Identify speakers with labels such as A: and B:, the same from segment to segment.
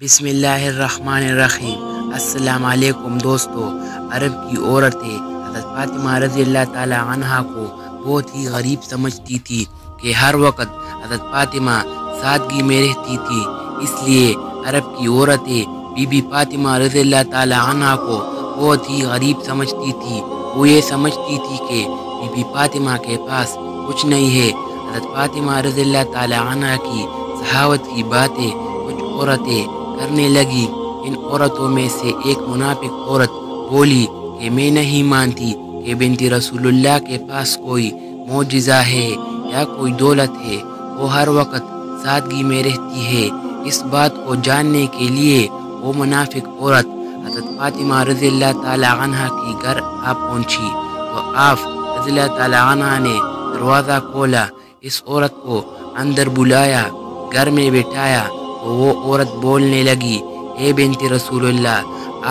A: بسم اللہ الرحمن الرحیم۔ السلام علیکم دوستو۔ عرب کی عورتیں حضرت فاطمہ رضی اللہ تعالی عنہ کو بہت ہی غریب سمجھتی تھی کہ ہر وقت حضرت فاطمہ سادگی میں رہتی تھی، اس لیے عرب کی عورتیں بی بی فاطمہ رضی اللہ تعالی عنہ کو بہت ہی غریب سمجھتی تھی۔ وہ یہ سمجھتی تھی کہ بی بی فاطمہ کے پاس کچھ نہیں ہے۔ حضرت فاطمہ رضی اللہ تعالی عنہ کی سخاوت کی باتیں کچھ عورتیں کرنے لگی۔ ان عورتوں میں سے ایک منافق عورت بولی کہ میں نہیں مانتی کہ بنت رسول اللہ کے پاس کوئی معجزہ ہے یا کوئی دولت ہے، وہ ہر وقت سادگی میں رہتی ہے۔ اس بات کو جاننے کے لیے وہ منافق عورت حضرت فاطمہ رضی اللہ تعالی عنہ کی گھر آ پہنچی تو آپ رضی اللہ تعالی عنہ نے دروازہ کھولا، اس عورت کو اندر بلایا، گھر میں بٹھایا تو وہ عورت بولنے لگی، اے بنت رسول اللہ،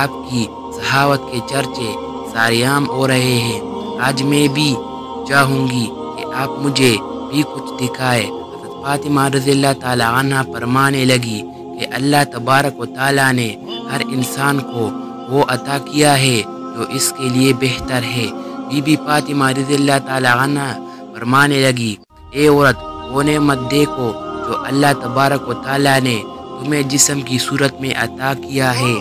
A: آپ کی سخاوت کے چرچے سارے عام ہو رہے ہیں، آج میں بھی چاہوں گی کہ آپ مجھے بھی کچھ دکھائے۔ حضرت فاطمہ رضی اللہ تعالی عنہ فرمانے لگی کہ اللہ تبارک و تعالی نے ہر انسان کو وہ عطا کیا ہے جو اس کے لیے بہتر ہے۔ بی بی فاطمہ رضی اللہ تعالی عنہ فرمانے لگی، اے عورت، وہ نعمت دیکھو جو اللہ تبارک و تعالی نے تمہیں جسم کی صورت میں عطا کیا ہے،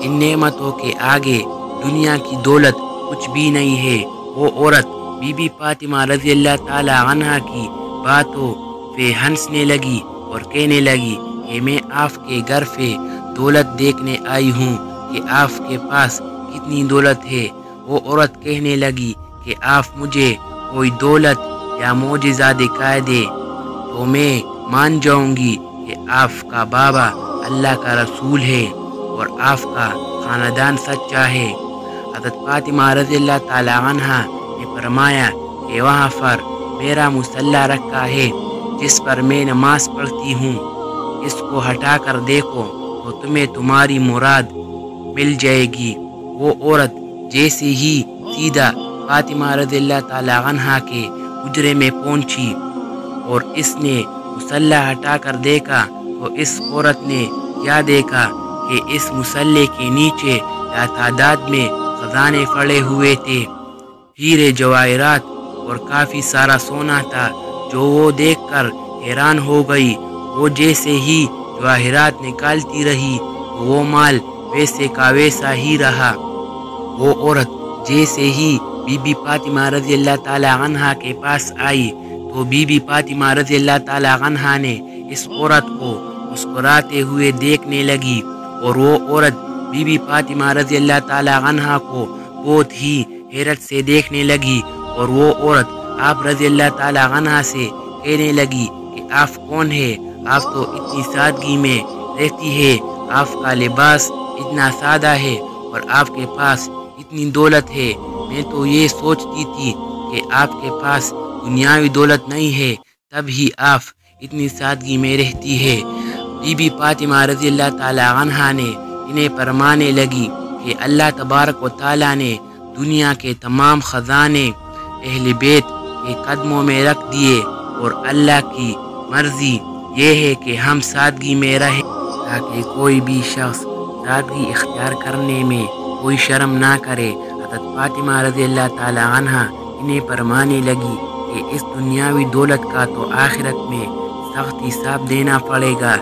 A: ان نعمتوں کے آگے دنیا کی دولت کچھ بھی نہیں ہے۔ وہ عورت بی بی فاطمہ رضی اللہ تعالی عنہ کی باتوں پہ ہنسنے لگی اور کہنے لگی کہ میں آپ کے گھر پہ دولت دیکھنے آئی ہوں کہ آپ کے پاس کتنی دولت ہے۔ وہ عورت کہنے لگی کہ آپ مجھے کوئی دولت یا معجزہ دکھا دے تو میں مان جاؤں گی کہ آپ کا بابا اللہ کا رسول ہے اور آپ کا خاندان سچا ہے۔ حضرت فاطمہ رضی اللہ تعالی عنہ نے فرمایا کہ وہاں پر میرا مصلی رکھا ہے جس پر میں نماز پڑھتی ہوں، اس کو ہٹا کر دیکھو تو تمہیں تمہاری مراد مل جائے گی۔ وہ عورت جیسے ہی سیدھا فاطمہ رضی اللہ تعالی عنہ کے حجرے میں پہنچی اور اس نے مصلی ہٹا کر دیکھا تو اس عورت نے کیا دیکھا کہ اس مصلی کے نیچے یا تعداد میں خزانے پڑے ہوئے تھے، ہیرے جواہرات اور کافی سارا سونا تھا، جو وہ دیکھ کر حیران ہو گئی۔ وہ جیسے ہی جواہرات نکالتی رہی تو وہ مال ویسے کا ویسا ہی رہا۔ وہ عورت جیسے ہی بی بی فاطمہ رضی اللہ تعالی عنہ کے پاس آئی تو بی بی فاطمہ رضی اللہ تعالی عنہ نے اس عورت کو مسکراتے ہوئے دیکھنے لگی اور وہ عورت بی بی فاطمہ رضی اللہ تعالی عنہ کو بہت ہی حیرت سے دیکھنے لگی اور وہ عورت آپ رضی اللہ تعالی عنہ سے کہنے لگی کہ آپ کون ہے؟ آپ تو اتنی سادگی میں رہتی ہے، آپ کا لباس اتنا سادہ ہے اور آپ کے پاس اتنی دولت ہے، میں تو یہ سوچتی تھی کہ آپ کے پاس دنیاوی دولت نہیں ہے، تب ہی آپ اتنی سادگی میں رہتی ہے۔ بی بی فاطمہ رضی اللہ تعالی عنہ نے انہیں فرمانے لگی کہ اللہ تبارک و تعالی نے دنیا کے تمام خزانے اہل بیت کے قدموں میں رکھ دیے اور اللہ کی مرضی یہ ہے کہ ہم سادگی میں رہیں تاکہ کوئی بھی شخص سادگی اختیار کرنے میں کوئی شرم نہ کرے۔ حضرت فاطمہ رضی اللہ تعالی عنہ انہیں فرمانے لگی کہ اس دنیاوی دولت کا تو آخرت میں سخت حساب دینا پڑے گا۔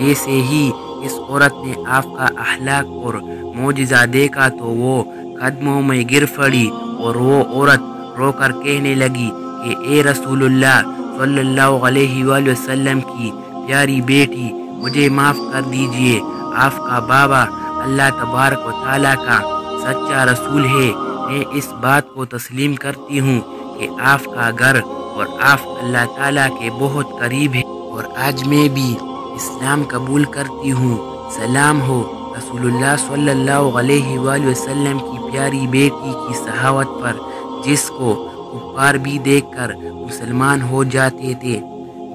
A: جیسے ہی اس عورت نے آپ کا اخلاق اور معجزہ دیکھا تو وہ قدموں میں گر پڑی اور وہ عورت رو کر کہنے لگی کہ اے رسول اللہ صلی اللہ علیہ وآلہ وسلم کی پیاری بیٹی، مجھے معاف کر دیجئے، آپ کا بابا اللہ تبارک و تعالی کا سچا رسول ہے، میں اس بات کو تسلیم کرتی ہوں کہ آپ کا گھر اور آپ اللہ تعالیٰ کے بہت قریب ہیں اور آج میں بھی اسلام قبول کرتی ہوں۔ سلام ہو رسول اللہ صلی اللہ علیہ وآلہ وسلم کی پیاری بیٹی کی سخاوت پر، جس کو کفار بھی دیکھ کر مسلمان ہو جاتے تھے۔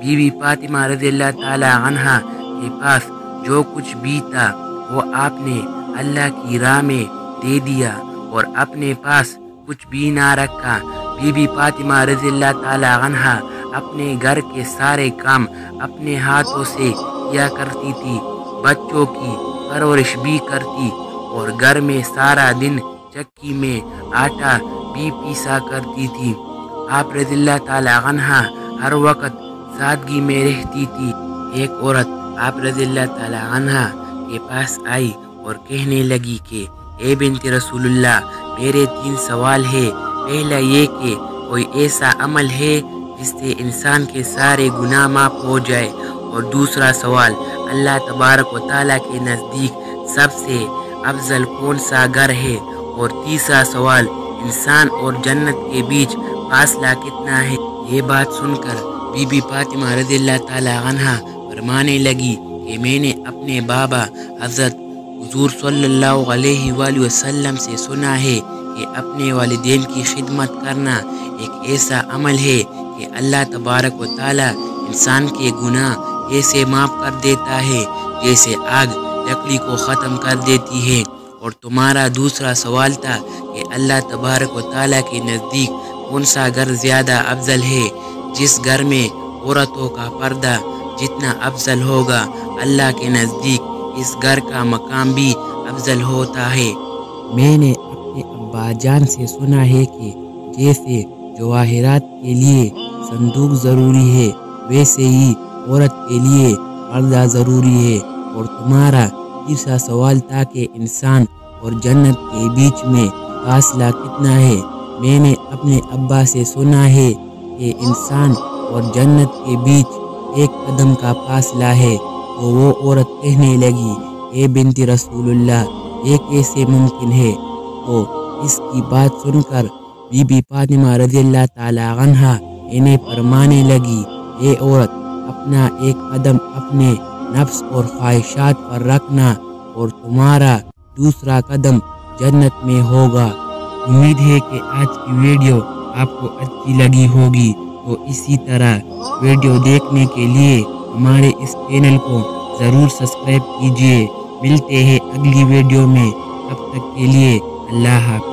A: بی بی فاطمہ رضی اللہ تعالی عنہ کے پاس جو کچھ بھی تھا وہ آپ نے اللہ کی راہ میں دے دیا اور اپنے پاس کچھ بھی نہ رکھا۔ بی بی فاطمہ رضی اللہ تعالی عنہ اپنے گھر کے سارے کام اپنے ہاتھوں سے کیا کرتی تھی بچوں کی پرورش بھی کرتی اور گھر میں سارا دن چکی میں آٹا بھی پیسا کرتی تھی۔ آپ رضی اللہ تعالی عنہ ہر وقت سادگی میں رہتی تھی۔ ایک عورت آپ رضی اللہ تعالی عنہ کے پاس آئی اور کہنے لگی کہ اے بنت رسول اللہ، میرے 3 سوال ہے۔ پہلا یہ کہ کوئی ایسا عمل ہے جس سے انسان کے سارے گناہ معاف ہو جائے، اور دوسرا سوال، اللہ تبارک و تعالیٰ کے نزدیک سب سے افضل کون سا گھر ہے، اور تیسرا سوال، انسان اور جنت کے بیچ فاصلہ کتنا ہے۔ یہ بات سن کر بی بی فاطمہ رضی اللہ تعالی عنہ فرمانے لگی کہ میں نے اپنے بابا حضرت حضور صلی اللہ علیہ وآلہ وسلم سے سنا ہے کہ اپنے والدین کی خدمت کرنا ایک ایسا عمل ہے کہ اللہ تبارک و تعالی انسان کے گناہ ایسے معاف کر دیتا ہے جیسے آگ لکڑی کو ختم کر دیتی ہے۔ اور تمہارا دوسرا سوال تھا کہ اللہ تبارک و تعالی کے نزدیک کون سا گھر زیادہ افضل ہے۔ جس گھر میں عورتوں کا پردہ جتنا افضل ہوگا، اللہ کے نزدیک اس گھر کا مقام بھی افضل ہوتا ہے۔ میں نے اپنے ابا جان سے سنا ہے کہ جیسے جواہرات کے لیے صندوق ضروری ہے، ویسے ہی عورت کے لیے پردہ ضروری ہے۔ اور تمہارا تیسرا سوال تھا کہ انسان اور جنت کے بیچ میں فاصلہ کتنا ہے۔ میں نے اپنے ابا سے سنا ہے کہ انسان اور جنت کے بیچ 1 قدم کا فاصلہ ہے۔ تو وہ عورت کہنے لگی، اے بنت رسول اللہ، یہ کیسے ممکن ہے؟ تو اس کی بات سن کر بی بی فاطمہ رضی اللہ تعالی عنہ انہیں فرمانے لگی، اے عورت، اپنا 1 قدم اپنے نفس اور خواہشات پر رکھنا، اور تمہارا دوسرا قدم جنت میں ہوگا۔ امید ہے کہ آج کی ویڈیو آپ کو اچھی لگی ہوگی، تو اسی طرح ویڈیو دیکھنے کے لیے ہمارے اس چینل کو ضرور سبسکرائب کیجیے۔ ملتے ہیں اگلی ویڈیو میں، تب تک کے لیے اللہ حافظ۔